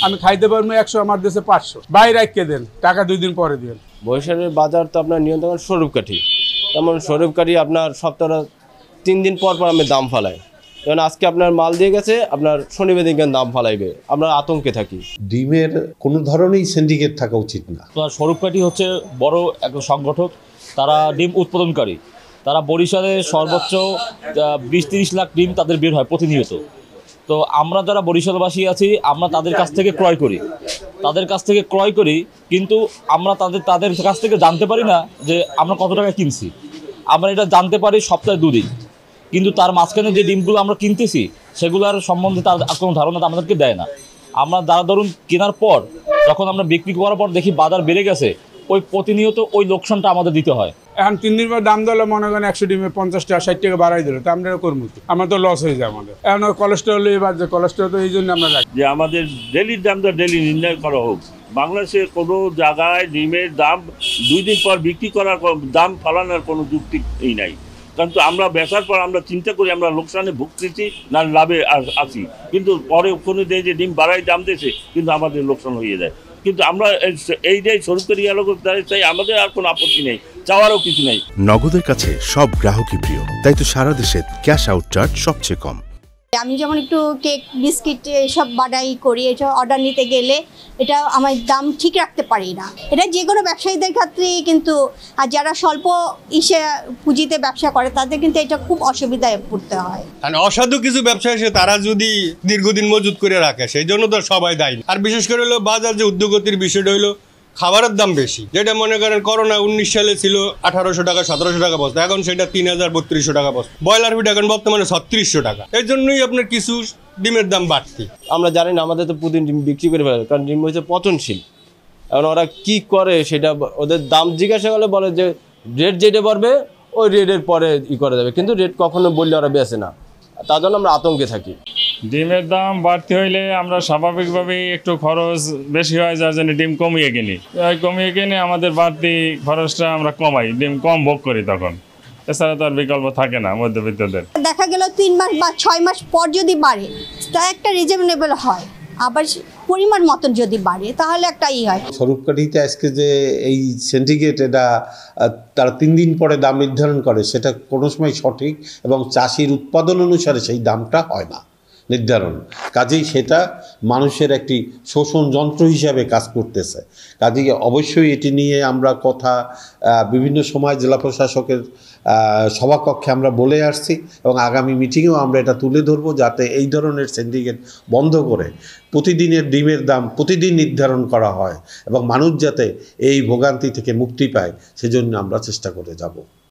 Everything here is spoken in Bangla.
আমি খাইতে পারবো 100, আমার দেশে 500, বাইরে রাখকে দেন, টাকা 2 দিন পরে দিন। বরিশালের বাজার তো আপনার নিয়ন্ত্রণ স্বরূপকাঠি, তেমন স্বরূপকাঠি আপনার সপ্তাহে 3 দিন পর পর আমি দাম ফালাই। যেমন আজকে আপনার মাল দিয়ে গেছে, আপনার শনিবার দিন দাম ফালাইবে, আমরা আতঙ্কে থাকি। ডিমের কোনো ধরনেরই সিন্ডিকেট থাকা উচিত না। স্বরূপকাঠি হচ্ছে বড় এক সংগঠক, তারা ডিম উৎপাদনকারী। তারা বরিশালে সর্বোচ্চ 20-30 লাখ ডিম তাদের বের হয় প্রতিনিয়ত। তো আমরা যারা বরিশালবাসী আছি, আমরা তাদের কাছ থেকে ক্রয় করি, কিন্তু আমরা তাদের কাছ থেকে জানতে পারি না যে আমরা কত টাকা কিনছি। আমরা এটা জানতে পারি সপ্তাহে 2 দিন, কিন্তু তার মাঝখানে যে ডিমগুলো আমরা কিনতেছি সেগুলোর সম্বন্ধে তার কোনো ধারণা আমাদেরকে দেয় না। আমরা ধরুন কেনার পর যখন আমরা বিক্রি করার পর দেখি বাজার বেড়ে গেছে, ওই প্রতিনিয়ত ওই লোকসানটা আমাদের দিতে হয়। এখন 3 দিন পর দাম দিলে মনে করেন 100 ডিমে 50 টাকা 60 টাকা বাড়াই দিল, তো আমরা করবো কি? আমার তো লস হয়ে যায়। আমাদের এখন কোলেস্ট্রল বাড়ছে, কোলেস্ট্রল তো এই জন্য আমরা রাখি যে আমাদের ডেলির দামটা ডেলি নির্ণয় করা হোক। বাংলাদেশে কোনো জায়গায় ডিমের দাম 2 দিন পর বিক্রি করার দাম ফালানোর কোনো যুক্তি নাই। কিন্তু আমরা বেচার পর আমরা চিন্তা করি আমরা লোকসানে ভুগতেছি না লাভে আছি, কিন্তু পরে কোনো দেয় যে ডিম বাড়াই দাম দিয়েছে, কিন্তু আমাদের লোকসান হয়ে যায়। কিন্তু আমরা এই যে সরকারি এলাকা চাই, আমাদের আর কোনো আপত্তি নেই, চাওয়ারও কিছু নেই। নগদের কাছে সব গ্রাহকই প্রিয়, তাই তো সারা দেশে ক্যাশ আউট চার্জ সবচেয়ে কম। আমি যেমন একটু কেক বিস্কিট এসব বাড়াই করি, এসব অর্ডার নিতে গেলে এটা আমার দাম ঠিক রাখতে পারি না। এটা যে কোনো ব্যবসায়ীদের ক্ষেত্রেই কিন্তু, আর যারা স্বল্প পুঁজিতে ব্যবসা করে তাদের কিন্তু এটা খুব অসুবিধায় পড়তে হয়। কারণ অসাধু কিছু ব্যবসা এসে তারা যদি দীর্ঘদিন মজুত করে রাখে, সেই জন্য তো সবাই দায়ী। আর বিশেষ করে হলো বাজার যে উদ্যোগতির বিষয়টা হলো খাবারের দাম বেশি, যেটা মনে করেন করোনা 19 সালে ছিল 1800 টাকা 1700 টাকা বস্তা, এখন সেটা 3000-3200 টাকা বস্তা। ব্রয়লার ফিড এখন বর্তমানে 3600 টাকা। এই জন্যই আপনার কিছু ডিমের দাম বাড়তি। আমরা জানি না, আমাদের তো প্রতিদিন ডিম বিক্রি করে ফেলে, কারণ ডিম হচ্ছে পচনশীল। এখন ওরা কি করে সেটা ওদের দাম জিজ্ঞাসা করলে বলে যে রেট যেটা বাড়বে ওই রেটের পরে করা যাবে, কিন্তু রেট কখনো বললে ওরা বেচে না, তার জন্য আমরা আতঙ্কে থাকি। ডিমের দাম বাড়তি হইলে আমরা স্বাভাবিকভাবেই একটু খরচ বেশি হয়, যার জন্য ডিম কমিয়ে কিনে আমাদের বাড়তি খরচটা আমরা কমাই, ডিম কম ভোগ করি তখন। এছাড়া তো আর বিকল্প থাকে না মধ্যবিত্তদের। দেখা গেল 3 মাস বা 6 মাস পর যদি বাড়ে তা একটা রিজনেবল হয়, আবার পরিমাণ মতন যদি বাড়ে তাহলে একটা হয়। স্বরূপকাঠিতে আজকে যে এই সিন্ডিকেট এটা তারা 3 দিন পরে দাম নির্ধারণ করে, সেটা কোনো সময় সঠিক এবং চাষির উৎপাদন অনুসারে সেই দামটা হয় না নির্ধারণ। কাজেই সেটা মানুষের একটি শোষণ যন্ত্র হিসাবে কাজ করতেছে। কাজেই অবশ্যই এটি নিয়ে আমরা কথা বিভিন্ন সময় জেলা প্রশাসকের সভাকক্ষে আমরা বলে আসছি, এবং আগামী মিটিংয়েও আমরা এটা তুলে ধরবো, যাতে এই ধরনের সিন্ডিকেট বন্ধ করে প্রতিদিনের ডিমের দাম প্রতিদিন নির্ধারণ করা হয় এবং মানুষ যাতে এই ভোগান্তি থেকে মুক্তি পায়, সেজন্য আমরা চেষ্টা করে যাব।